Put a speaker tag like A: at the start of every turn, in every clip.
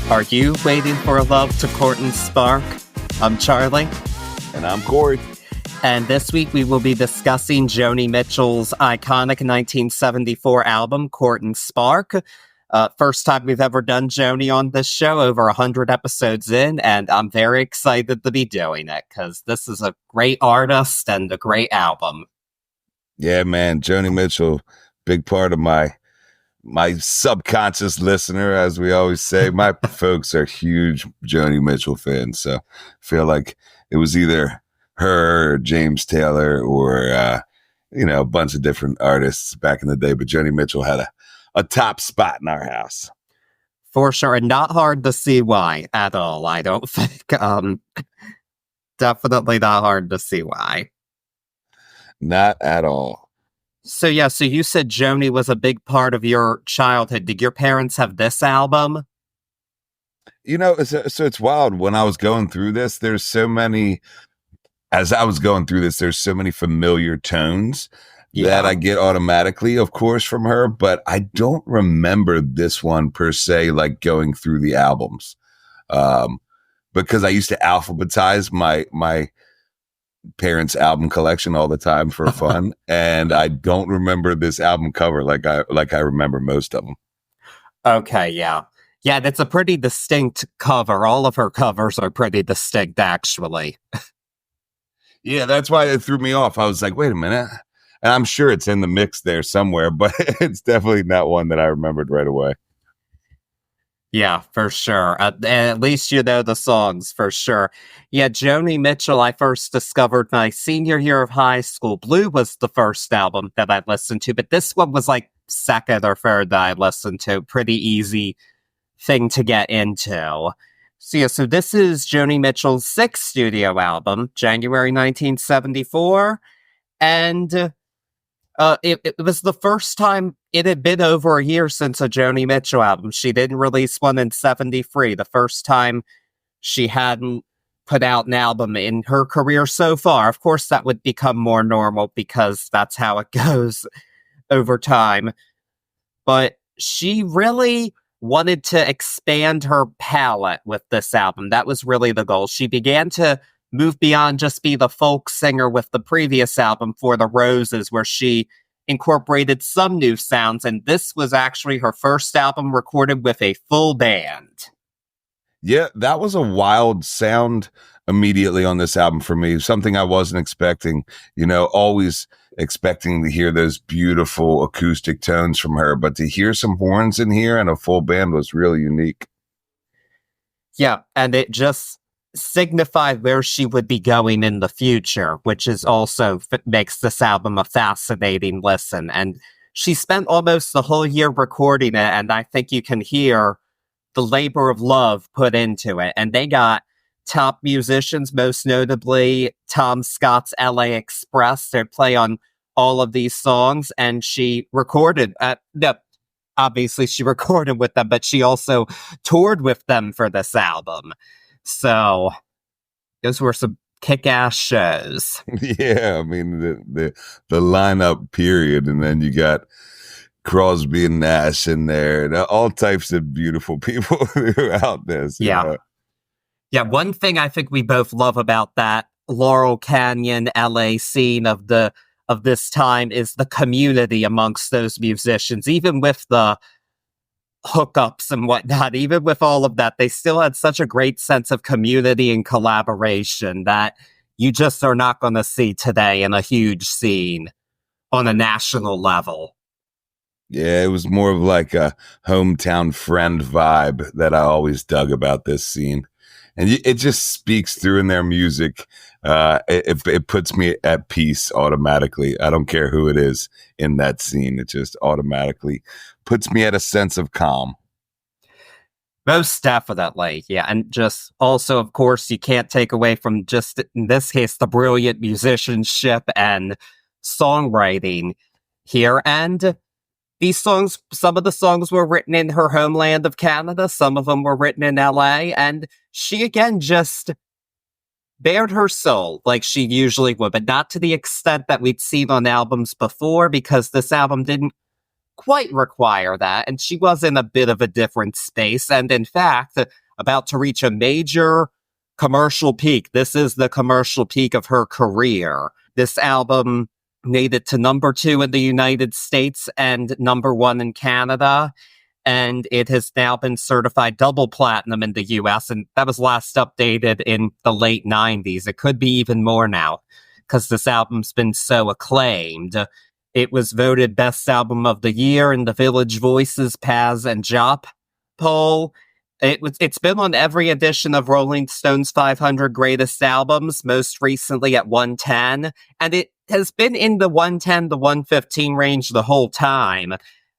A: Are you waiting for a love to court and spark? I'm Charlie.
B: And I'm Corey.
A: And this week we will be discussing Joni Mitchell's iconic 1974 album, Court and Spark. First time we've ever done Joni on this show, over 100 episodes in, and I'm very excited to be doing it, because this is a great artist and a great album.
B: Yeah, man, Joni Mitchell, big part of my subconscious listener, as we always say. My folks are huge Joni Mitchell fans, so I feel like it was either her or James Taylor or a bunch of different artists back in the day, but Joni Mitchell had a top spot in our house.
A: For sure, and not hard to see why at all, I don't think. Definitely not hard to see why.
B: Not at all.
A: So you said Joni was a big part of your childhood. Did your parents have this album?
B: So it's wild. When I was going through this, there's so many familiar tones that I get automatically, of course, from her, but I don't remember this one per se, like going through the albums. Because I used to alphabetize my parents' album collection all the time for fun, and I don't remember this album cover like I remember most of them.
A: Okay, yeah, that's a pretty distinct cover. All of her covers are pretty distinct, actually.
B: Yeah, that's why it threw me off. I was like, wait a minute, and I'm sure it's in the mix there somewhere, but it's definitely not one that I remembered right away.
A: Yeah, for sure. At least you know the songs, for sure. Yeah, Joni Mitchell, I first discovered my senior year of high school. Blue was the first album that I listened to, but this one was like second or third that I listened to. Pretty easy thing to get into. So this is Joni Mitchell's sixth studio album, January 1974, and it was the first time. It had been over a year since a Joni Mitchell album. She didn't release one in 73, the first time she hadn't put out an album in her career so far. Of course, that would become more normal because that's how it goes over time. But she really wanted to expand her palette with this album. That was really the goal. She began to move beyond just be the folk singer with the previous album, For the Roses, where she incorporated some new sounds, and this was actually her first album recorded with a full band.
B: Yeah, that was a wild sound immediately on this album for me. Something I wasn't expecting, always expecting to hear those beautiful acoustic tones from her, but to hear some horns in here and a full band was really unique.
A: Yeah, and it just signified where she would be going in the future, which is also makes this album a fascinating listen. And she spent almost the whole year recording it, and I think you can hear the labor of love put into it. And they got top musicians, most notably Tom Scott's LA Express. They play on all of these songs, and she recorded obviously she recorded with them, but she also toured with them for this album. So those were some kick-ass shows.
B: Yeah, I mean the lineup period, and then you got Crosby and Nash in there, and all types of beautiful people throughout this.
A: Yeah. Yeah, one thing I think we both love about that Laurel Canyon LA scene of this time is the community amongst those musicians. Even with the hookups and whatnot, even with all of that, they still had such a great sense of community and collaboration that you just are not going to see today in a huge scene on a national level.
B: Yeah, it was more of like a hometown friend vibe that I always dug about this scene. And it just speaks through in their music. It puts me at peace automatically. I don't care who it is in that scene. It just automatically puts me at a sense of calm.
A: Most definitely, yeah. And just also, of course, you can't take away from just, in this case, the brilliant musicianship and songwriting here. And these songs, some of the songs were written in her homeland of Canada. Some of them were written in LA. And she, again, just bared her soul like she usually would, but not to the extent that we'd seen on albums before, because this album didn't quite require that, and she was in a bit of a different space, and in fact, about to reach a major commercial peak. This is the commercial peak of her career. This album made it to #2 in the United States and #1 in Canada, and it has now been certified double platinum in the US, and that was last updated in the late 90s. It could be even more now, because this album's been so acclaimed. It was voted Best Album of the Year in the Village Voices Paz and Jop poll. It's been on every edition of Rolling Stone's 500 Greatest Albums, most recently at 110, and it has been in the 110 to 115 range the whole time.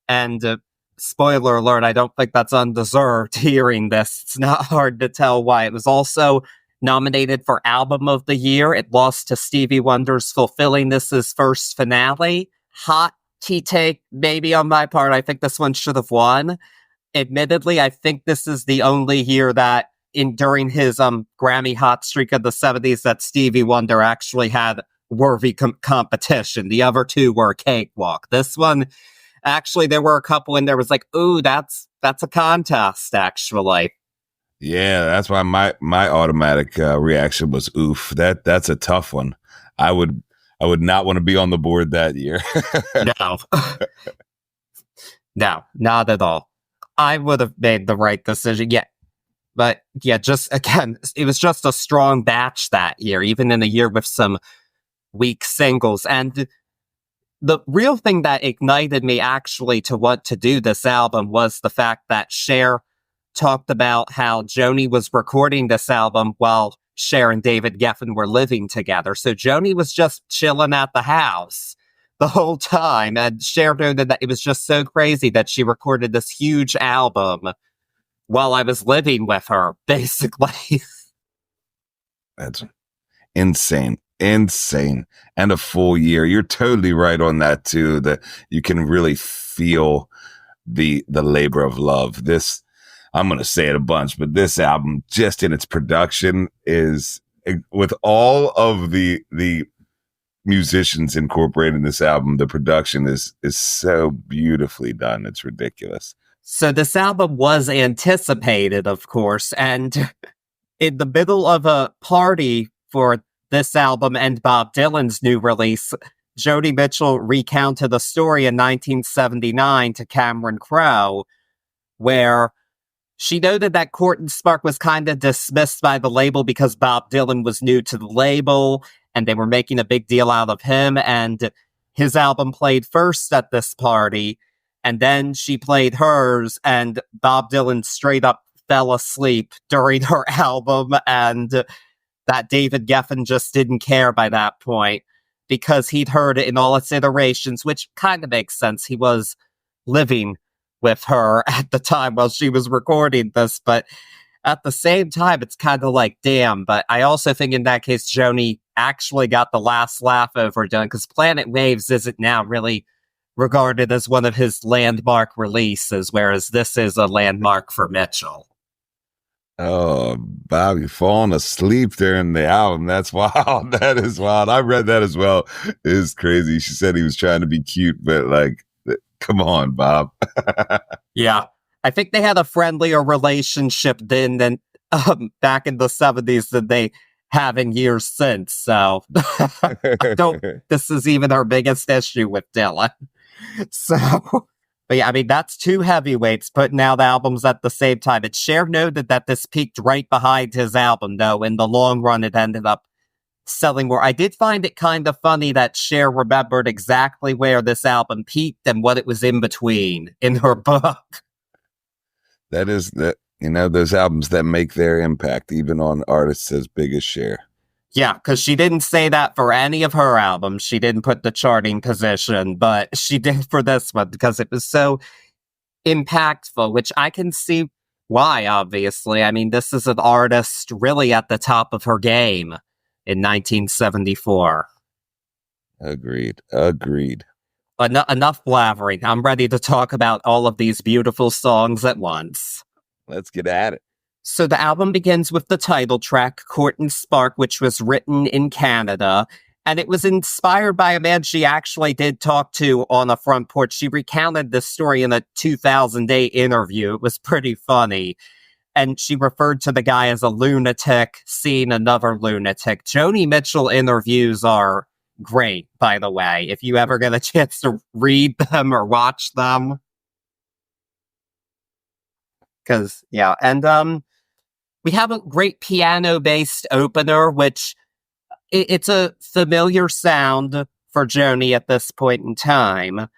A: And spoiler alert, I don't think that's undeserved hearing this. It's not hard to tell why. It was also nominated for Album of the Year. It lost to Stevie Wonder's Fulfilling This's first finale. Hot tea take, maybe on my part. I think this one should have won. Admittedly, I think this is the only year that during his Grammy hot streak of the 70s that Stevie Wonder actually had worthy competition. The other two were a cakewalk. This one, actually, there were a couple in there was like, ooh, that's a contest, actually.
B: Yeah, that's why my automatic reaction was oof. That's a tough one. I would not want to be on the board that year.
A: No. No, not at all. I would have made the right decision. Yeah. But yeah, just again, it was just a strong batch that year, even in a year with some weak singles. And the real thing that ignited me actually to want to do this album was the fact that Cher talked about how Joni was recording this album while Cher and David Geffen were living together. So Joni was just chilling at the house the whole time, and Cher noted that it was just so crazy that she recorded this huge album while I was living with her, basically.
B: That's insane. And a full year. You're totally right on that too, that you can really feel the labor of love. This, I'm going to say it a bunch, but this album, just in its production, is, with all of the musicians incorporated in this album, the production is so beautifully done. It's ridiculous.
A: So this album was anticipated, of course, and in the middle of a party for this album and Bob Dylan's new release, Joni Mitchell recounted a story in 1979 to Cameron Crowe, where she noted that Court & Spark was kind of dismissed by the label because Bob Dylan was new to the label, and they were making a big deal out of him, and his album played first at this party, and then she played hers, and Bob Dylan straight up fell asleep during her album, and that David Geffen just didn't care by that point, because he'd heard it in all its iterations, which kind of makes sense. He was living with her at the time while she was recording this, but at the same time, it's kind of like, damn. But I also think in that case, Joni actually got the last laugh over Dylan, because Planet Waves isn't now really regarded as one of his landmark releases, whereas this is a landmark for Mitchell.
B: Oh, Bobby falling asleep during the album. That's wild. That is wild. I read that as well. It's crazy. She said he was trying to be cute, but like, come on, Bob.
A: Yeah. I think they had a friendlier relationship then than back in the 70s than they have in years since. So this is even our biggest issue with Dylan. So, but yeah, I mean, that's two heavyweights putting out albums at the same time. And Cher noted that this peaked right behind his album, though. In the long run, it ended up selling more. I did find it kind of funny that Cher remembered exactly where this album peaked and what it was in between in her book.
B: That is that, those albums that make their impact, even on artists as big as Cher.
A: Yeah, because she didn't say that for any of her albums. She didn't put the charting position, but she did for this one because it was so impactful, which I can see why, obviously. I mean, this is an artist really at the top of her game in 1974.
B: Agreed.
A: Enough blabbering. I'm ready to talk about all of these beautiful songs at once.
B: Let's get at it.
A: So the album begins with the title track, Court & Spark, which was written in Canada, And it was inspired by a man she actually did talk to on a front porch. She recounted this story in a 2008 interview. It was pretty funny. And she referred to the guy as a lunatic, seeing another lunatic. Joni Mitchell interviews are great, by the way, if you ever get a chance to read them or watch them. Because, yeah, and we have a great piano-based opener, which it's a familiar sound for Joni at this point in time.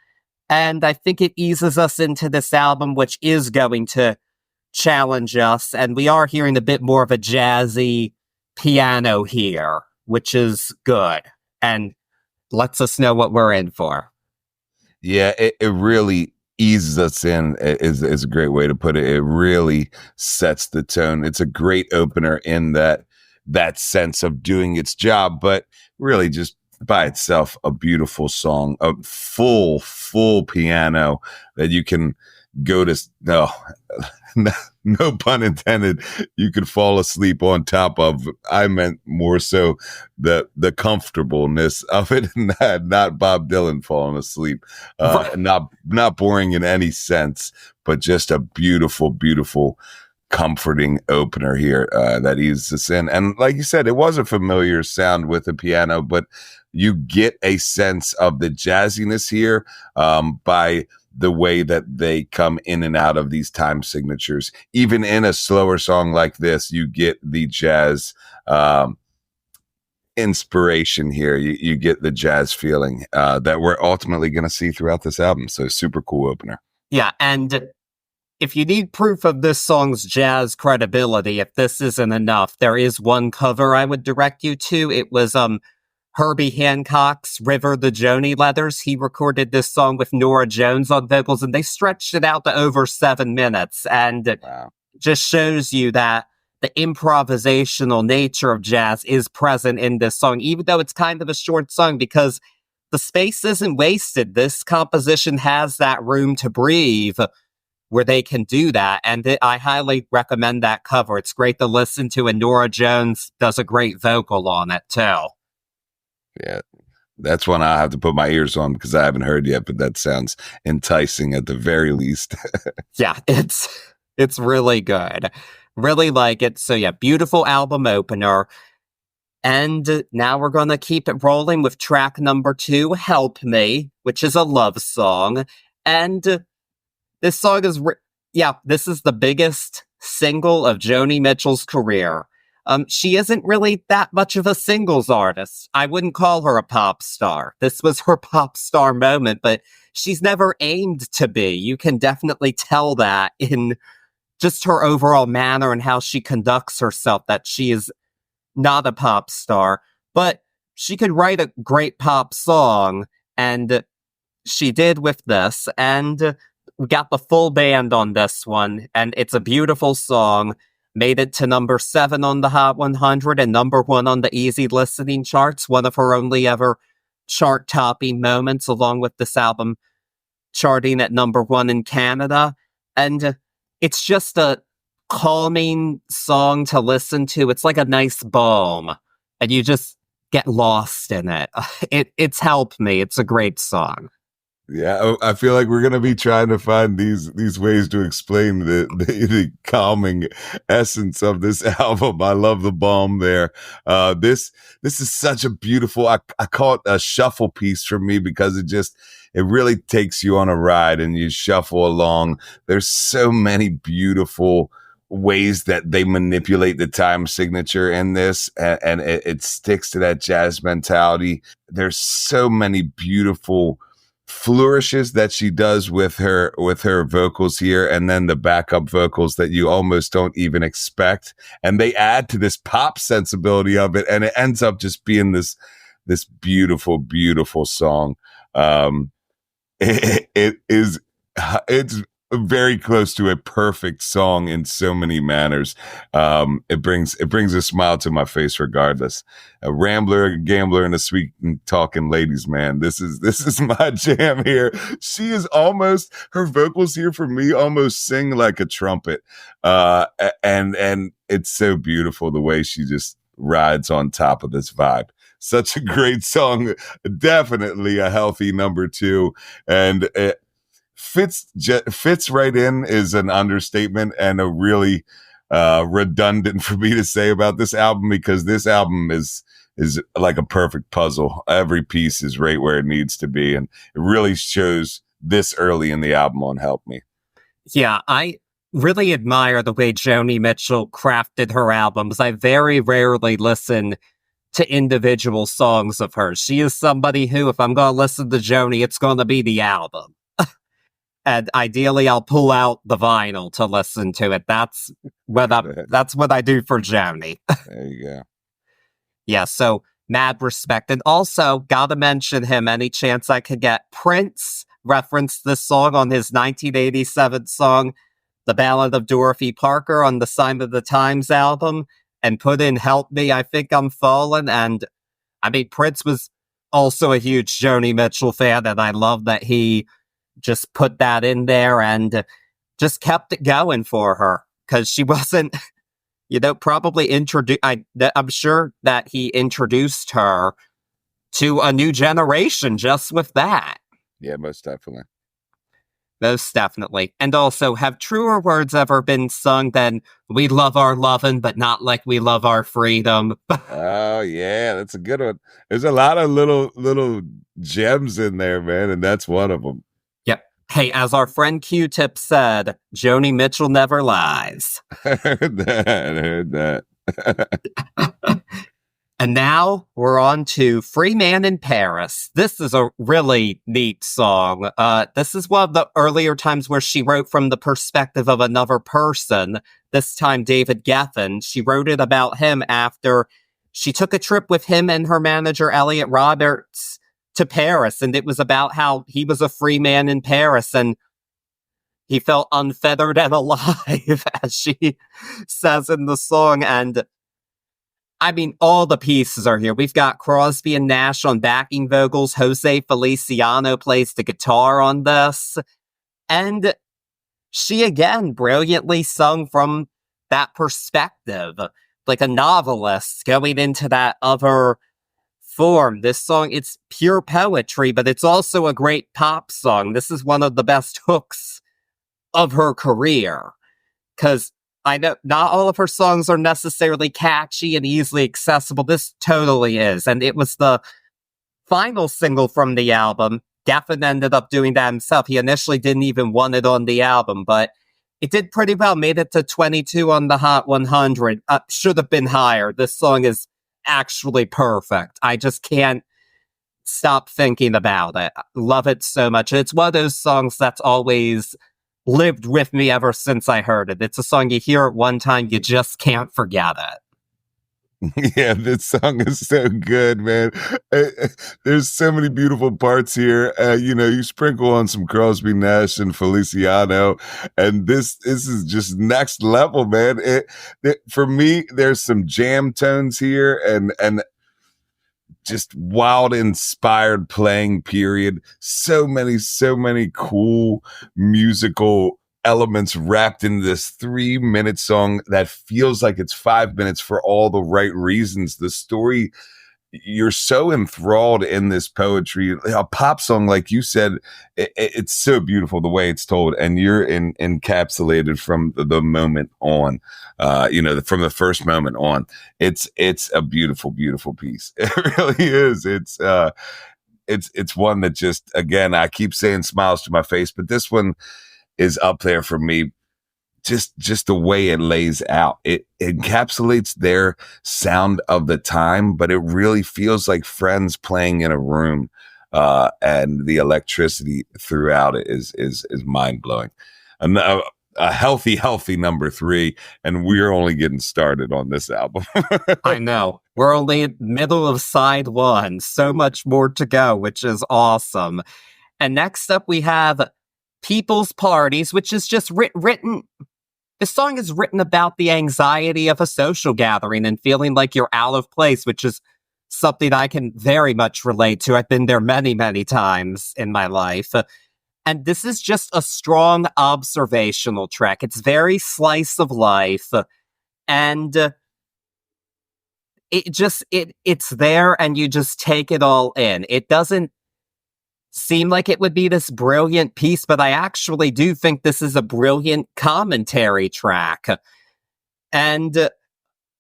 A: And I think it eases us into this album, which is going to challenge us. And we are hearing a bit more of a jazzy piano here, which is good and lets us know what we're in for.
B: Yeah, it really eases us in is a great way to put it. It really sets the tone. It's a great opener in that sense of doing its job, but really just by itself, a beautiful song, a full piano that you can go to, no pun intended, you could fall asleep on top of. I meant more so the comfortableness of it, not Bob Dylan falling asleep, not boring in any sense, but just a beautiful comforting opener here that eases us in. And like you said, it was a familiar sound with the piano, but you get a sense of the jazziness here by the way that they come in and out of these time signatures. Even in a slower song like this, you get the jazz inspiration here. You get the jazz feeling that we're ultimately going to see throughout this album. So super cool opener.
A: Yeah, and if you need proof of this song's jazz credibility, if this isn't enough, there is one cover I would direct you to. It was Herbie Hancock's River the Joni Leathers. He recorded this song with Norah Jones on vocals, and they stretched it out to over 7 minutes. And wow. Just shows you that the improvisational nature of jazz is present in this song, even though it's kind of a short song, because the space isn't wasted. This composition has that room to breathe where they can do that. And I highly recommend that cover. It's great to listen to, and Norah Jones does a great vocal on it, too.
B: Yeah, that's one I'll have to put my ears on because I haven't heard yet, but that sounds enticing at the very least.
A: Yeah, it's really good. Really like it. So yeah, beautiful album opener. And now we're going to keep it rolling with track number 2, Help Me, which is a love song. And this song is, this is the biggest single of Joni Mitchell's career. She isn't really that much of a singles artist. I wouldn't call her a pop star. This was her pop star moment, but she's never aimed to be. You can definitely tell that in just her overall manner and how she conducts herself, that she is not a pop star. But she could write a great pop song, and she did with this, and we got the full band on this one, and it's a beautiful song. Made it to number 7 on the Hot 100 and number 1 on the easy listening charts, one of her only ever chart-topping moments, along with this album charting at number 1 in Canada. And it's just a calming song to listen to. It's like a nice balm, and you just get lost in it. It's Help Me. It's a great song.
B: Yeah, I feel like we're gonna be trying to find these ways to explain the calming essence of this album. I love the balm there. This is such a beautiful. I call it a shuffle piece for me because it really takes you on a ride and you shuffle along. There's so many beautiful ways that they manipulate the time signature in this, and it sticks to that jazz mentality. There's so many beautiful flourishes that she does with her vocals here, and then the backup vocals that you almost don't even expect, and they add to this pop sensibility of it, and it ends up just being this beautiful song. It's very close to a perfect song in so many manners. It brings a smile to my face regardless. A rambler, a gambler, and a sweet talking ladies man. This is my jam here. She is almost, her vocals here for me almost sing like a trumpet. And it's so beautiful the way she just rides on top of this vibe. such a great song. Definitely a healthy number 2. And it fits right in is an understatement and a really redundant for me to say about this album, because this album is like a perfect puzzle. Every piece is right where it needs to be, and it really shows this early in the album on Help Me.
A: Yeah, I really admire the way Joni Mitchell crafted her albums. I very rarely listen to individual songs of hers. She is somebody who, if I'm going to listen to Joni, it's going to be the album. And ideally, I'll pull out the vinyl to listen to it. That's what I do for Joni.
B: There you go.
A: Yeah, so mad respect. And also, gotta mention him any chance I could get. Prince referenced this song on his 1987 song, The Ballad of Dorothy Parker, on the Sign of the Times album, and put in Help Me, I Think I'm Fallen. And I mean, Prince was also a huge Joni Mitchell fan, and I love that he just put that in there and just kept it going for her, because she wasn't, probably introduced. I'm sure that he introduced her to a new generation just with that.
B: Yeah, most definitely.
A: Most definitely. And also, have truer words ever been sung than "We love our lovin', but not like we love our freedom"?
B: Oh yeah, that's a good one. There's a lot of little gems in there, man, and that's one of them.
A: Yep. Hey, as our friend Q-Tip said, Joni Mitchell never lies.
B: I heard that.
A: And now we're on to Free Man in Paris. This is a really neat song. This is one of the earlier times where she wrote from the perspective of another person, this time David Geffen. She wrote it about him after she took a trip with him and her manager, Elliot Roberts, to Paris. And it was about how he was a free man in Paris and he felt unfettered and alive, as she says in the song. And I mean, all the pieces are here. We've got Crosby and Nash on backing vocals. Jose Feliciano plays the guitar on this. And she, again, brilliantly sung from that perspective, like a novelist going into that other form. This song, it's pure poetry, but it's also a great pop song. This is one of the best hooks of her career, because I know not all of her songs are necessarily catchy and easily accessible. This totally is. And it was the final single from the album. Geffen ended up doing that himself. He initially didn't even want it on the album, but it did pretty well. Made it to 22 on the Hot 100. Should have been higher. This song is actually perfect. I just can't stop thinking about it. I love it so much. It's one of those songs that's always lived with me ever since I heard it. It's a song you hear it one time, you just can't forget it.
B: Yeah, this song is so good, man. There's so many beautiful parts here. You sprinkle on some Crosby, Nash, and Feliciano, and this is just next level, man. For me, there's some jam tones here, and just wild, inspired playing period. So many cool musical elements wrapped in this 3-minute song that feels like it's 5 minutes for all the right reasons. The story, you're so enthralled in this poetry. A pop song, like you said, it's so beautiful the way it's told, and you're encapsulated from the moment on. From the first moment on. It's a beautiful piece. It really is. It's one that just, again, I keep saying smiles to my face, but this one is up there for me. Just the way it lays out, it encapsulates their sound of the time, but it really feels like friends playing in a room, and the electricity throughout it is mind blowing. And a healthy number 3, and we're only getting started on this album.
A: I know. We're only in the middle of side 1. So much more to go, which is awesome. And next up we have People's Parties, which is just written. This song is written about the anxiety of a social gathering and feeling like you're out of place, which is something I can very much relate to. I've been there many, many times in my life. And this is just a strong observational track. It's very slice of life. And it's there and you just take it all in. It doesn't seem like it would be this brilliant piece, but I actually do think this is a brilliant commentary track. And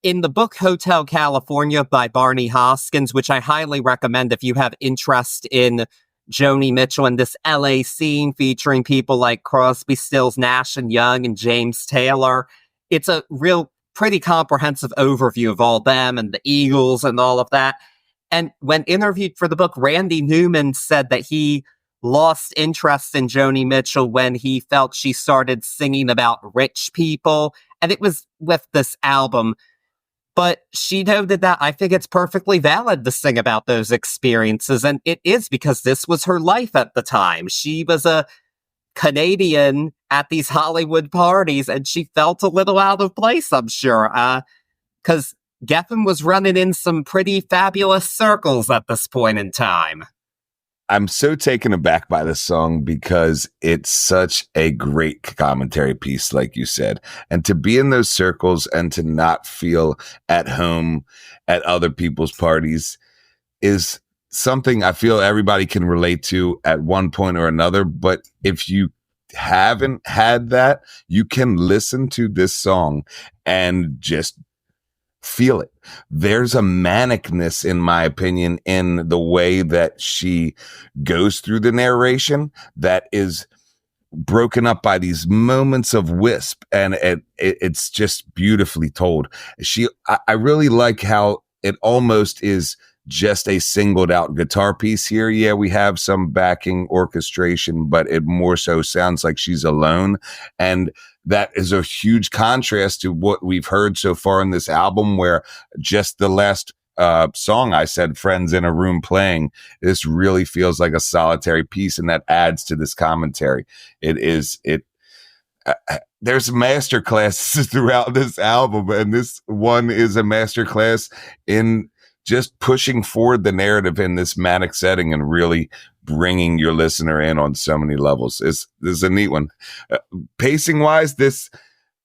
A: in the book Hotel California by Barney Hoskins, which I highly recommend if you have interest in Joni Mitchell and this LA scene featuring people like Crosby, Stills, Nash and Young and James Taylor, it's a real pretty comprehensive overview of all them and the Eagles and all of that. And when interviewed for the book, Randy Newman said that he lost interest in Joni Mitchell when he felt she started singing about rich people. And it was with this album. But she noted that I think it's perfectly valid to sing about those experiences. And it is because this was her life at the time. She was a Canadian at these Hollywood parties and she felt a little out of place, I'm sure. Because Geffen was running in some pretty fabulous circles at this point in time.
B: I'm so taken aback by this song because it's such a great commentary piece, like you said. And to be in those circles and to not feel at home at other people's parties is something I feel everybody can relate to at one point or another. But if you haven't had that, you can listen to this song and just feel it. There's a manicness, in my opinion, in the way that she goes through the narration that is broken up by these moments of wisp, and it's just beautifully told. I really like how it almost is just a singled out guitar piece here. Yeah, we have some backing orchestration, but it more so sounds like she's alone. And that is a huge contrast to what we've heard so far in this album, where just the last song I said, Friends in a Room Playing, this really feels like a solitary piece, and that adds to this commentary. There's master classes throughout this album, and this one is a master class in just pushing forward the narrative in this manic setting and really bringing your listener in on so many levels. This is a neat one. Pacing wise, this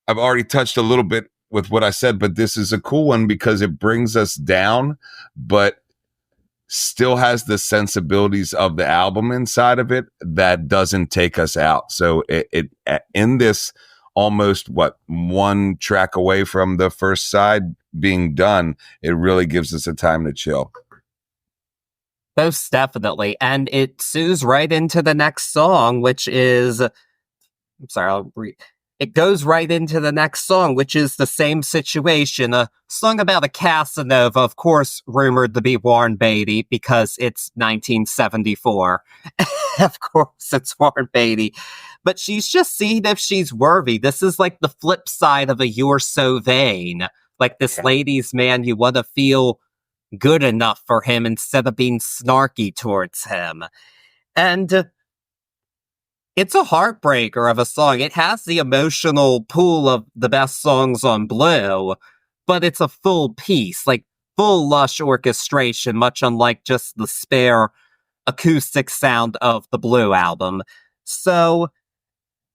B: I've already touched a little bit with what I said, but this is a cool one because it brings us down, but still has the sensibilities of the album inside of it that doesn't take us out. So it in this almost one track away from the first side being done, it really gives us a time to chill.
A: Most definitely. And it sews right into the next song, which is, it goes right into the next song, which is The Same Situation, a song about a Casanova, of course, rumored to be Warren Beatty because it's 1974. Of course, it's Warren Beatty. But she's just seeing if she's worthy. This is like the flip side of a You're So Vain. Like this ladies' man, you want to feel good enough for him instead of being snarky towards him. And it's a heartbreaker of a song. It has the emotional pull of the best songs on Blue, but it's a full piece, like full lush orchestration, much unlike just the spare acoustic sound of the Blue album. So,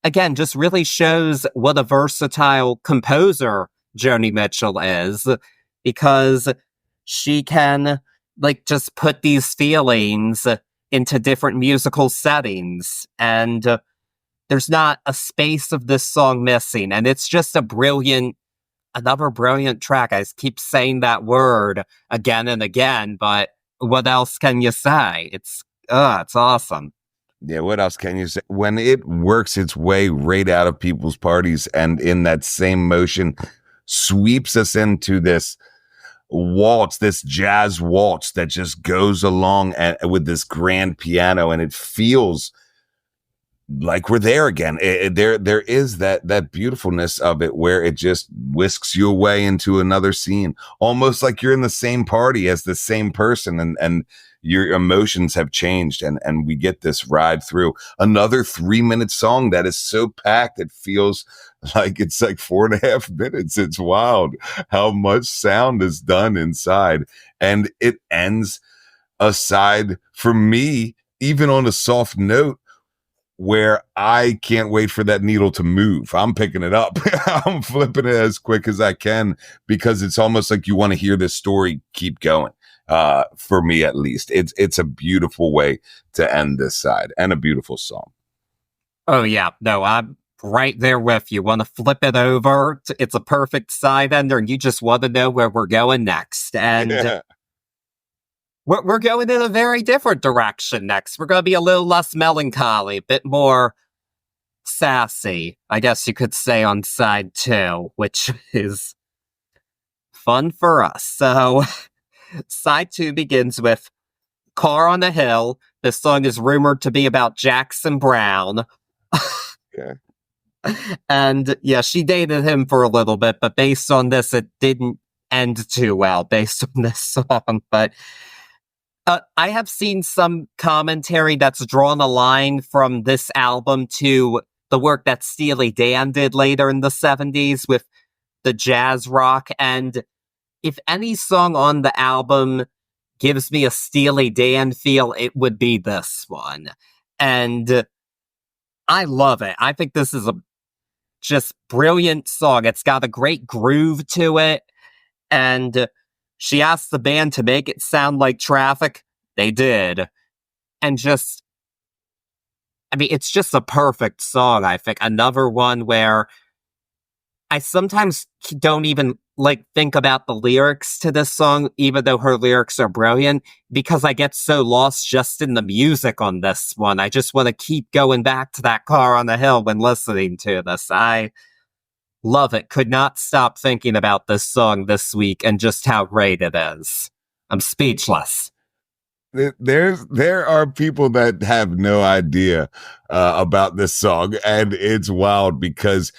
A: again, just really shows what a versatile composer Joni Mitchell is, because she can, just put these feelings into different musical settings, and there's not a space of this song missing, and it's just another brilliant track. I keep saying that word again and again, but what else can you say? It's awesome.
B: Yeah, what else can you say? When it works its way right out of people's parties and in that same motion sweeps us into this waltz, this jazz waltz that just goes along with this grand piano, and it feels like we're there again. There is that beautifulness of it where it just whisks you away into another scene, almost like you're in the same party as the same person, and your emotions have changed, and we get this ride through another 3-minute song that is so packed it feels like it's like 4.5 minutes. It's wild how much sound is done inside, and it ends aside for me, even on a soft note, where I can't wait for that needle to move. I'm picking it up. I'm flipping it as quick as I can because it's almost like you want to hear this story keep going. For me, at least, it's a beautiful way to end this side and a beautiful song.
A: Oh yeah, no, I'm right there with you. Want to flip it over? It's a perfect side ender, and you just want to know where we're going next. And
B: Yeah.
A: we're going in a very different direction next. We're going to be a little less melancholy, a bit more sassy, I guess you could say, on side 2, which is fun for us. So, side 2 begins with Car on the Hill. This song is rumored to be about Jackson Brown.
B: Okay.
A: And yeah, she dated him for a little bit, but based on this, it didn't end too well based on this song. But I have seen some commentary that's drawn a line from this album to the work that Steely Dan did later in the 70s with the jazz rock. And if any song on the album gives me a Steely Dan feel, it would be this one. And I love it. I think this is a just brilliant song. It's got a great groove to it. And she asked the band to make it sound like Traffic. They did. And just, I mean, it's just a perfect song, I think. Another one where I sometimes don't even think about the lyrics to this song, even though her lyrics are brilliant, because I get so lost just in the music on this one. I just want to keep going back to that Car on the Hill when listening to this. I love it. Could not stop thinking about this song this week and just how great it is. I'm speechless.
B: There are people that have no idea about this song, and it's wild because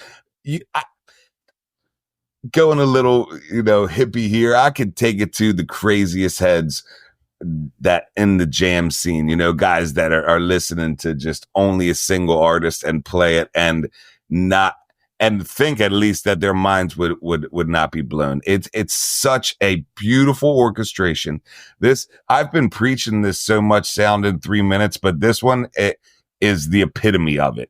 B: going a little, hippie here, I could take it to the craziest heads that in the jam scene, guys that are listening to just only a single artist and play it and not and think at least that their minds would not be blown. It's such a beautiful orchestration. I've been preaching this so much sound in 3 minutes, but this one is the epitome of it.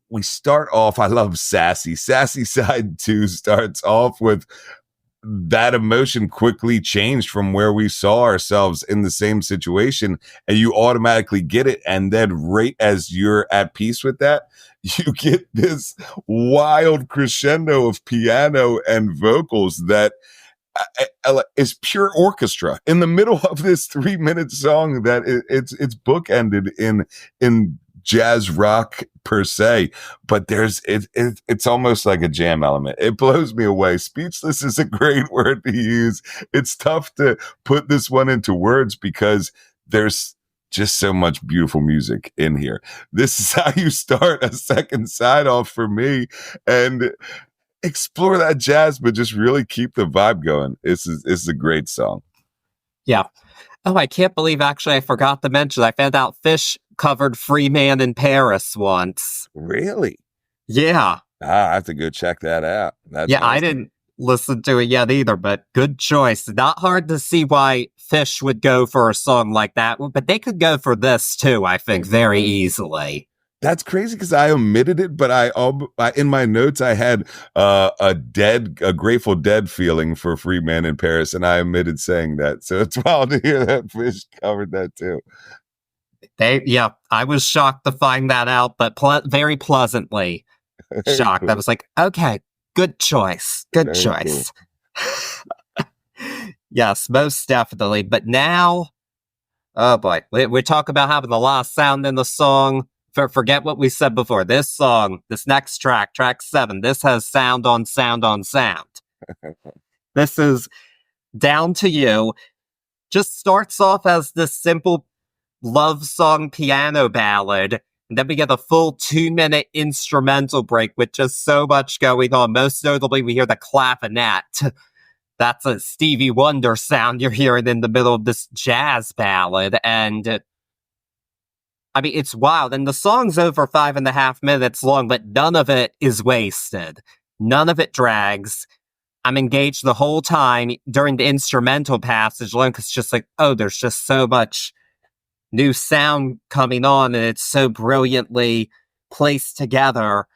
B: We start off, I love Sassy. Sassy side 2 starts off with that emotion quickly changed from where we saw ourselves in the same situation, and you automatically get it. And then right as you're at peace with that, you get this wild crescendo of piano and vocals that is pure orchestra in the middle of this 3-minute song that it's bookended in jazz rock per se, but it's almost like a jam element. It blows me away. Speechless is a great word to use. It's tough to put this one into words because there's just so much beautiful music in here. This is how you start a second side off for me, and explore that jazz, but just really keep the vibe going. It's a great song.
A: Yeah. Oh, I can't believe, actually, I forgot to mention, I found out Fish covered Free Man in Paris once.
B: Really?
A: Yeah.
B: I have to go check that out. That's
A: awesome. I
B: awesome.
A: didn't listen to it yet either, but good choice. Not hard to see why Fish would go for a song like that, but they could go for this too, I think, very easily.
B: That's crazy because I omitted it, but I in my notes I had a Grateful Dead feeling for Free Man in Paris, and I omitted saying that. So it's wild to hear that Fish covered that too.
A: I was shocked to find that out, but very pleasantly shocked. Cool. I was like, okay, good choice. Good very choice. Cool. Yes, most definitely. But now, oh boy, we talk about having the last sound in the song. Forget what we said before. This song, this next track 7, this has sound on sound on sound. This is Down to You. Just starts off as this simple love song piano ballad, and then we get a full 2-minute instrumental break with just so much going on. Most notably, we hear the clavinet. That's a Stevie Wonder sound you're hearing in the middle of this jazz ballad, and I mean, it's wild. And the song's over 5.5 minutes long, but none of it is wasted. None of it drags. I'm engaged the whole time during the instrumental passage alone, because it's just like, oh, there's just so much new sound coming on, and it's so brilliantly placed together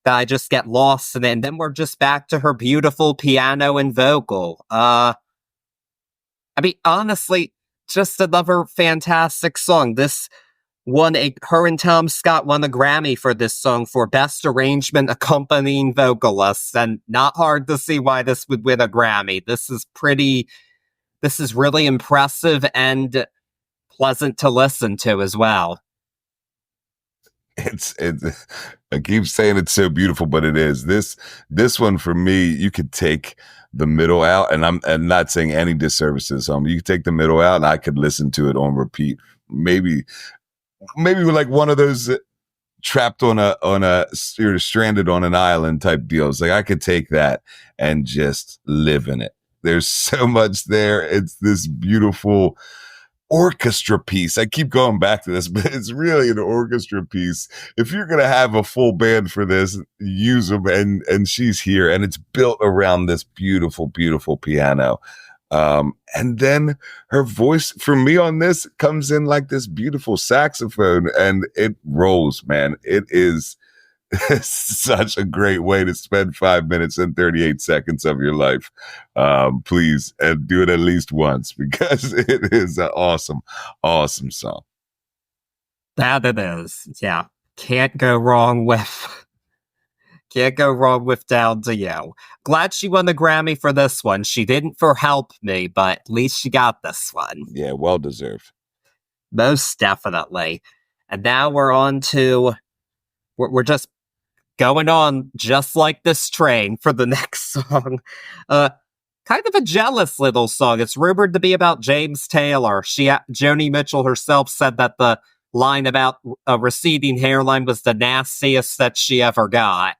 A: that I just get lost in it. And then we're just back to her beautiful piano and vocal. I mean, honestly, just another fantastic song. This her and Tom Scott won a Grammy for this song for Best Arrangement Accompanying Vocalists, and not hard to see why this would win a Grammy. This is really impressive and pleasant to listen to as well.
B: It's I keep saying it's so beautiful, but it is. This one for me, you could take the middle out, and I'm not saying any disservice to the song. You could take the middle out and I could listen to it on repeat. Maybe like one of those trapped on a you're stranded on an island type deals. Like I could take that and just live in it. There's so much there. It's this beautiful orchestra piece. I keep going back to this, but it's really an orchestra piece. If you're going to have a full band for this, use them. And she's here, and it's built around this beautiful, beautiful piano. And then her voice for me on this comes in like this beautiful saxophone, and it rolls, man. It is such a great way to spend 5 minutes and 38 seconds of your life. Please, and do it at least once, because it is an awesome, awesome song.
A: That it is. Yeah. Can't go wrong with Down to You. Glad she won the Grammy for this one. She didn't for Help Me, but at least she got this one.
B: Yeah, well deserved.
A: Most definitely. And now we're on to, we're just going on just like this train for the next song. Kind of a jealous little song. It's rumored to be about James Taylor. Joni Mitchell herself said that the line about a receding hairline was the nastiest that she ever got.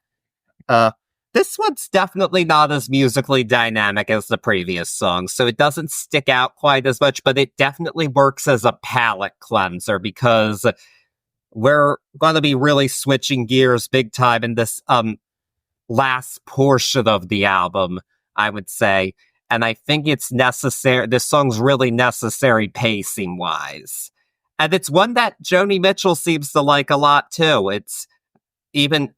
A: This one's definitely not as musically dynamic as the previous song, so it doesn't stick out quite as much, but it definitely works as a palate cleanser, because we're going to be really switching gears big time in this last portion of the album, I would say. And I think it's necessary. This song's really necessary pacing wise. And it's one that Joni Mitchell seems to like a lot too. It's even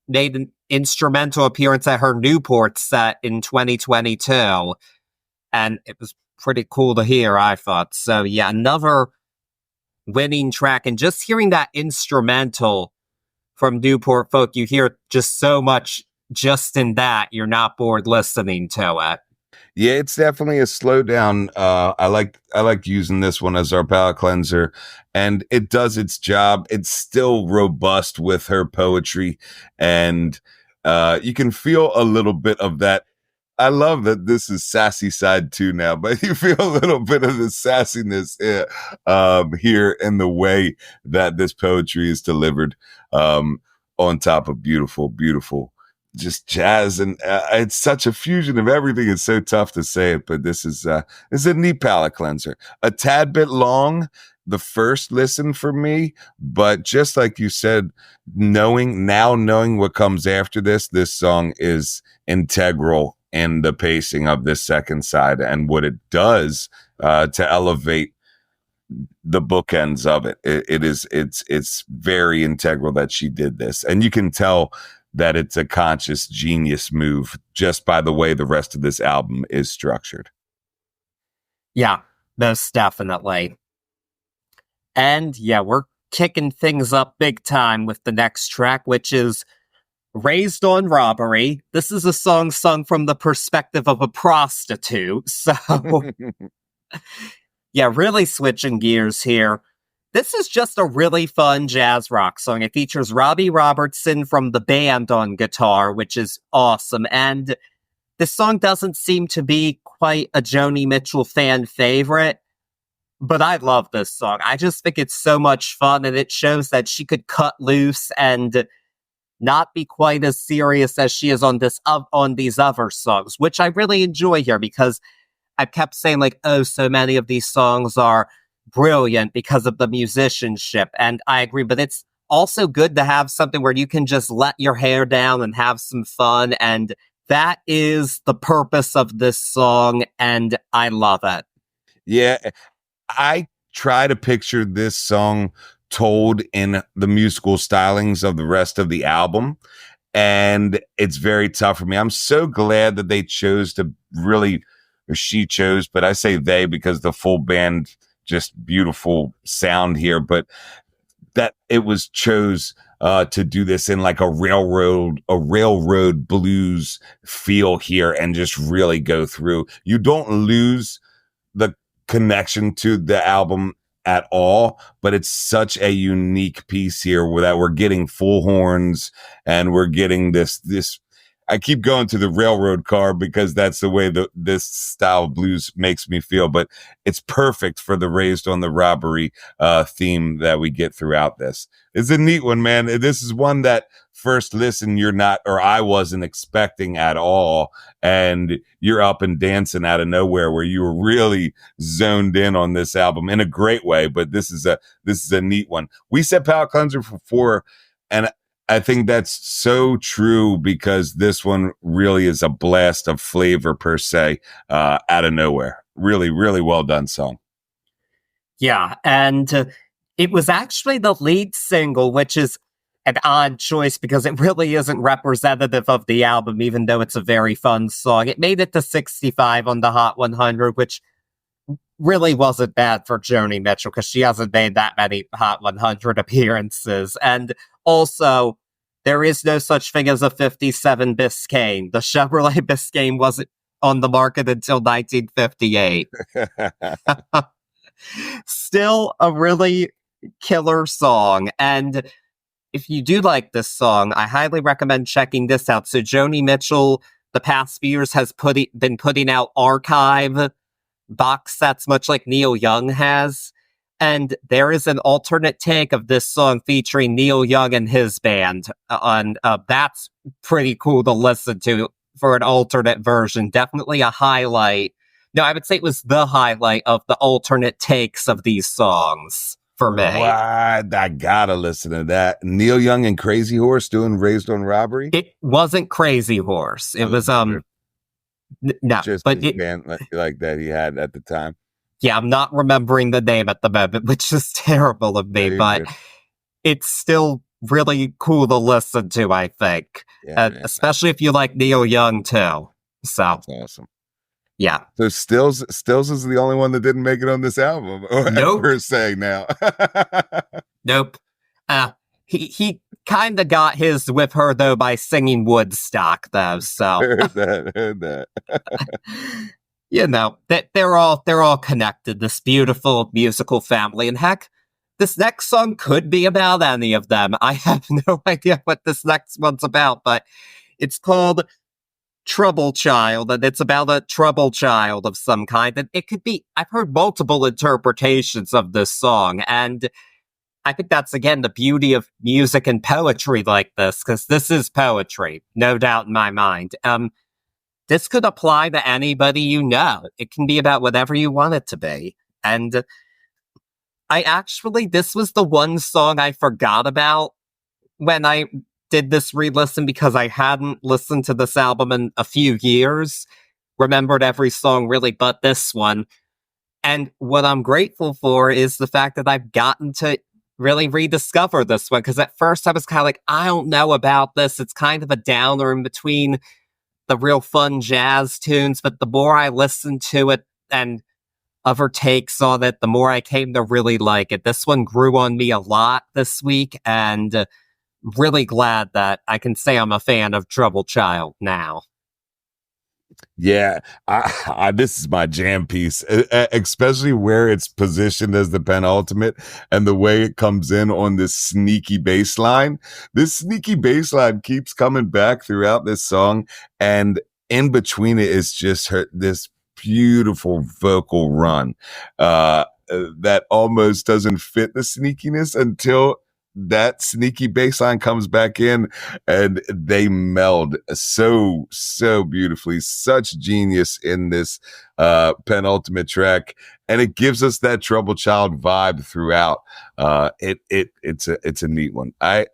A: made an instrumental appearance at her Newport set in 2022. And it was pretty cool to hear, I thought. So yeah, another winning track. And just hearing that instrumental from Newport Folk, you hear just so much just in that. You're not bored listening to it.
B: Yeah, it's definitely a slowdown. I like using this one as our palate cleanser, and it does its job. It's still robust with her poetry, and you can feel a little bit of that. I love that this is sassy side 2 now, but you feel a little bit of the sassiness here in the way that this poetry is delivered, on top of beautiful, beautiful, just jazz. And it's such a fusion of everything. It's so tough to say it, but this is a neat palate cleanser. A tad bit long, the first listen for me, but just like you said, knowing what comes after this song is integral in the pacing of this second side and what it does to elevate the bookends of it. It's very integral that she did this, and you can tell that it's a conscious genius move just by the way the rest of this album is structured.
A: Yeah, most definitely. And yeah, we're kicking things up big time with the next track, which is Raised on Robbery. This is a song sung from the perspective of a prostitute. So yeah, really switching gears here. This is just a really fun jazz rock song. It features Robbie Robertson from the band on guitar, which is awesome. And this song doesn't seem to be quite a Joni Mitchell fan favorite, but I love this song. I just think it's so much fun, and it shows that she could cut loose and not be quite as serious as she is on these other songs, which I really enjoy here, because I kept saying like, oh, so many of these songs are brilliant because of the musicianship, and I agree, but it's also good to have something where you can just let your hair down and have some fun, and that is the purpose of this song, and I love it.
B: Yeah, I try to picture this song told in the musical stylings of the rest of the album. And it's very tough for me. I'm so glad that they chose to really, or she chose, but I say they because the full band, just beautiful sound here, but that it was chose to do this in like a railroad blues feel here and just really go through. You don't lose the connection to the album at all, but it's such a unique piece here where that we're getting full horns and we're getting this I keep going to the railroad car because that's the way this style of blues makes me feel, but it's perfect for the Raised on the Robbery theme that we get throughout this. It's a neat one, man. This is one that first listen you're not, or I wasn't expecting at all, and you're up and dancing out of nowhere where you were really zoned in on this album in a great way. But this is a neat one. We said palate cleanser for 4, and I think that's so true because this one really is a blast of flavor per se, out of nowhere. Really, really well done song.
A: Yeah, and it was actually the lead single, which is an odd choice because it really isn't representative of the album, even though it's a very fun song. It made it to 65 on the Hot 100, which really wasn't bad for Joni Mitchell because she hasn't made that many Hot 100 appearances. And also, there is no such thing as a 57 Biscayne. The Chevrolet Biscayne wasn't on the market until 1958. Still a really killer song. And if you do like this song, I highly recommend checking this out. So Joni Mitchell, the past few years, has been putting out archive box sets, much like Neil Young has. And there is an alternate take of this song featuring Neil Young and his band. That's pretty cool to listen to for an alternate version. Definitely a highlight. No, I would say it was the highlight of the alternate takes of these songs for me.
B: What? I gotta listen to that. Neil Young and Crazy Horse doing Raised on Robbery?
A: It wasn't Crazy Horse. It was, no,
B: just
A: but
B: his band like that he had at the time.
A: Yeah, I'm not remembering the name at the moment, which is terrible of me, but it's still really cool to listen to, I think.
B: Yeah,
A: especially if you like Neil Young, too. So
B: that's awesome.
A: Yeah.
B: So Stills is the only one that didn't make it on this album.
A: Nope.
B: Per se now.
A: Nope. He kind of got his with her, though, by singing Woodstock, though, so.
B: Heard that.
A: You know, that they're all connected, this beautiful musical family. And heck, this next song could be about any of them. I have no idea what this next one's about, but it's called Trouble Child, and it's about a trouble child of some kind. And it could be, I've heard multiple interpretations of this song, and I think that's, again, the beauty of music and poetry like this, because this is poetry, no doubt in my mind. This could apply to anybody you know. It can be about whatever you want it to be. And this was the one song I forgot about when I did this re-listen because I hadn't listened to this album in a few years. Remembered every song really but this one. And what I'm grateful for is the fact that I've gotten to really rediscover this one, because at first I was kind of like, I don't know about this. It's kind of a downer in between the real fun jazz tunes, but the more I listened to it and other takes on it, the more I came to really like it. This one grew on me a lot this week, and really glad that I can say I'm a fan of Trouble Child now.
B: Yeah, this is my jam piece, especially where it's positioned as the penultimate and the way it comes in on this sneaky bass line. This sneaky bass line keeps coming back throughout this song, and in between it is just this beautiful vocal run that almost doesn't fit the sneakiness until that sneaky bass line comes back in, and they meld so beautifully. Such genius in this penultimate track, and it gives us that Trouble Child vibe throughout. It's a neat one. I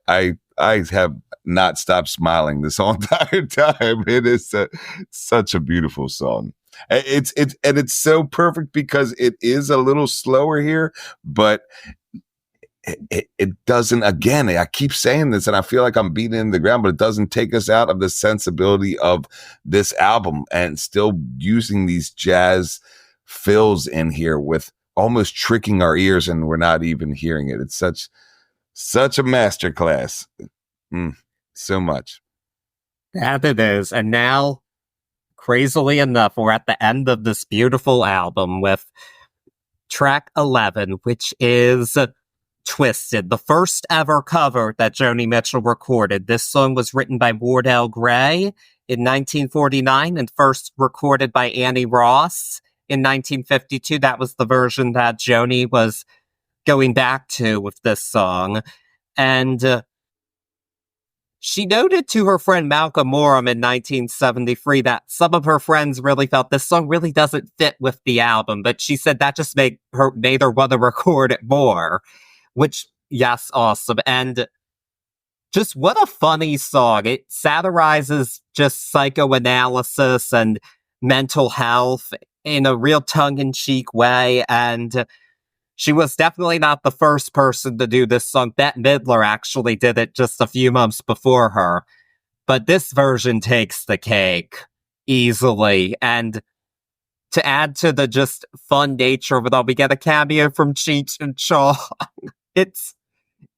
B: have not stopped smiling this whole entire time. It is such a beautiful song. It's so perfect because it is a little slower here, but it doesn't, again, I keep saying this and I feel like I'm beating it in the ground, but it doesn't take us out of the sensibility of this album, and still using these jazz fills in here with almost tricking our ears and we're not even hearing it. It's such a masterclass. So much.
A: That it is. And now, crazily enough, we're at the end of this beautiful album with track 11, which is Twisted, the first ever cover that Joni Mitchell recorded. This song was written by Wardell Gray in 1949 and first recorded by Annie Ross in 1952. That was the version that Joni was going back to with this song. And she noted to her friend Malcolm Morum in 1973 that some of her friends really felt this song really doesn't fit with the album, but she said that just made her want to record it more. Which, yes, awesome. And just what a funny song. It satirizes just psychoanalysis and mental health in a real tongue-in-cheek way. And she was definitely not the first person to do this song. Bette Midler actually did it just a few months before her. But this version takes the cake easily. And to add to the just fun nature of it all, we get a cameo from Cheech and Chong. It's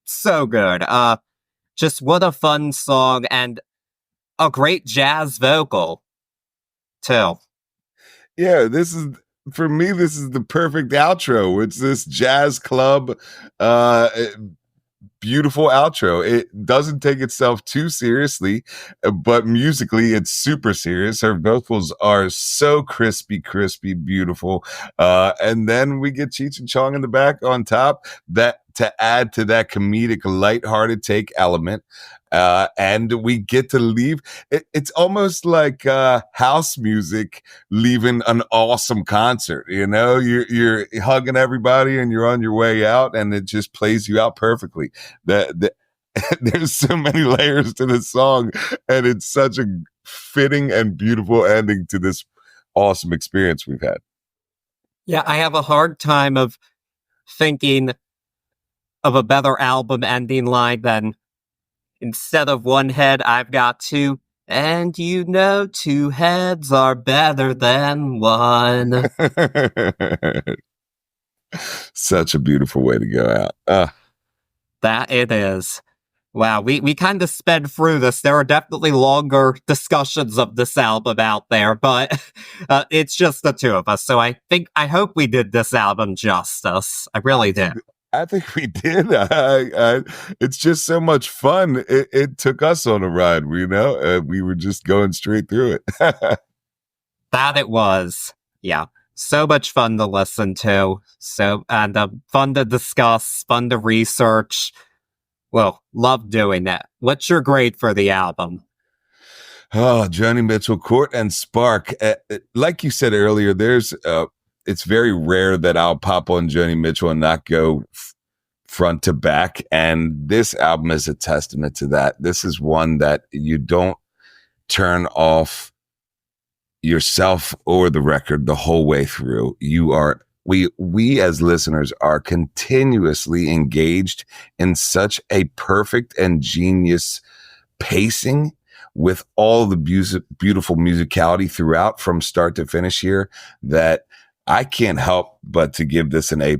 A: so good. Just what a fun song, and a great jazz vocal, too.
B: Yeah, for me, this is the perfect outro. It's this jazz club, beautiful outro. It doesn't take itself too seriously, but musically it's super serious. Her vocals are so crispy, beautiful. And then we get Cheech and Chong in the back on top, that to add to that comedic, lighthearted take element. And we get to leave. It's almost like house music leaving an awesome concert. You know, you're hugging everybody and you're on your way out, and it just plays you out perfectly. There's so many layers to this song, and it's such a fitting and beautiful ending to this awesome experience we've had.
A: Yeah, I have a hard time of thinking of a better album ending line than, instead of one head, I've got two. And you know, two heads are better than one.
B: Such a beautiful way to go out.
A: That it is. Wow, we kind of sped through this. There are definitely longer discussions of this album out there, but it's just the two of us. So I hope we did this album justice. I really did.
B: I think we did. It's just so much fun. It took us on a ride, you know? We were just going straight through it.
A: That it was. Yeah. So much fun to listen to. And fun to discuss, fun to research. Well, love doing that. What's your grade for the album?
B: Oh, Joni Mitchell, Court and Spark. Like you said earlier, it's very rare that I'll pop on Joni Mitchell and not go front to back. And this album is a testament to that. This is one that you don't turn off yourself or the record the whole way through. We as listeners are continuously engaged in such a perfect and genius pacing with all the beautiful musicality throughout from start to finish here, that I can't help but to give this an A+.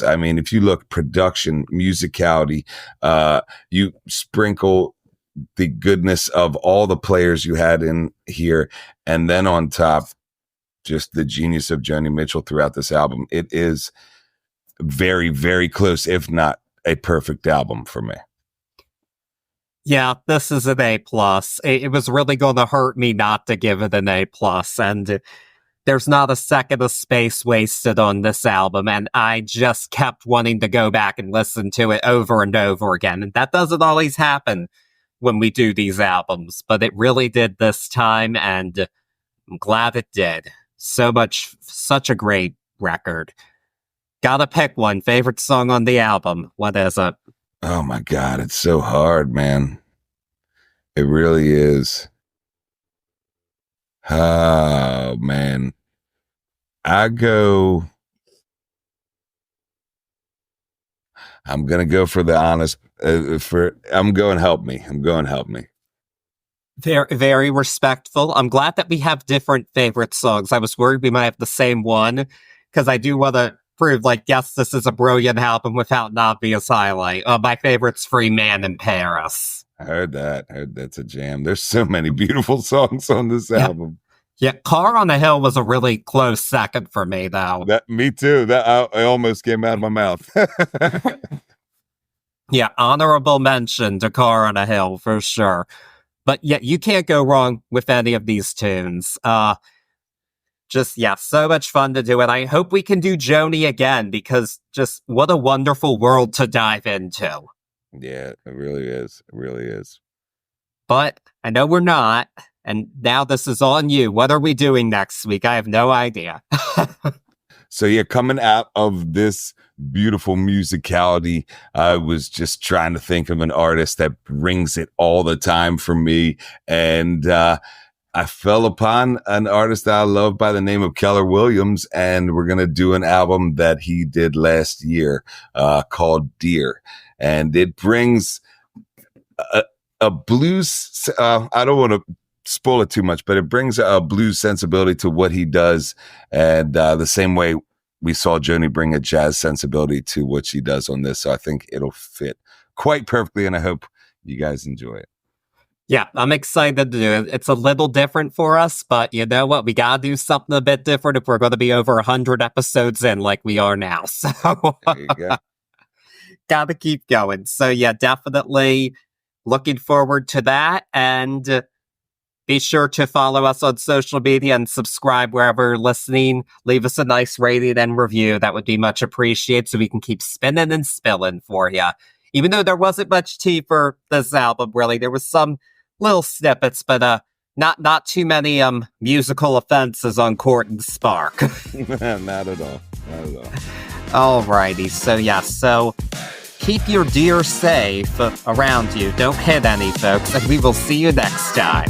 B: I mean, if you look production, musicality, you sprinkle the goodness of all the players you had in here, and then on top, just the genius of Joni Mitchell throughout this album. It is very, very close, if not a perfect album for me.
A: Yeah, this is an A+. It was really going to hurt me not to give it an A+, and there's not a second of space wasted on this album, and I just kept wanting to go back and listen to it over and over again, and that doesn't always happen when we do these albums, but it really did this time, and I'm glad it did. Such a great record. Gotta pick one. Favorite song on the album. What is it?
B: Oh my God, it's so hard, man. It really is. Oh man. I go. I'm gonna go for the honest. I'm going help me. I'm going help me.
A: Very, very respectful. I'm glad that we have different favorite songs. I was worried we might have the same one, because I do want to prove, like, yes, this is a brilliant album without an obvious highlight. My favorite's Free Man in Paris.
B: I heard that. I heard that's a jam. There's so many beautiful songs on this album.
A: Yeah, Car on a Hill was a really close second for me, though.
B: Me too. That I almost came out of my mouth.
A: Yeah, honorable mention to Car on a Hill, for sure. But yeah, you can't go wrong with any of these tunes. Just, yeah, so much fun to do. And I hope we can do Joni again, because just what a wonderful world to dive into.
B: Yeah, it really is. It really is.
A: But I know we're not. And now this is on you. What are we doing next week? I have no idea.
B: So yeah, coming out of this beautiful musicality, I was just trying to think of an artist that brings it all the time for me. And I fell upon an artist that I love by the name of Keller Williams, and we're going to do an album that he did last year called Dear. And it brings a blues, I don't want to spoil it too much, but it brings a blues sensibility to what he does. And the same way we saw Joni bring a jazz sensibility to what she does on this. So I think it'll fit quite perfectly, and I hope you guys enjoy it.
A: Yeah, I'm excited to do it. It's a little different for us, but you know what? We gotta do something a bit different if we're going to be over 100 episodes in like we are now. So
B: There you go.
A: gotta keep going. So yeah, definitely looking forward to that. And be sure to follow us on social media and subscribe wherever you're listening. Leave us a nice rating and review. That would be much appreciated, so we can keep spinning and spilling for you. Even though there wasn't much tea for this album, really. There was some little snippets, but not too many musical offenses on Court and Spark.
B: Not at all. Not at all.
A: Alrighty, so keep your deer safe around you. Don't hit any, folks, and we will see you next time.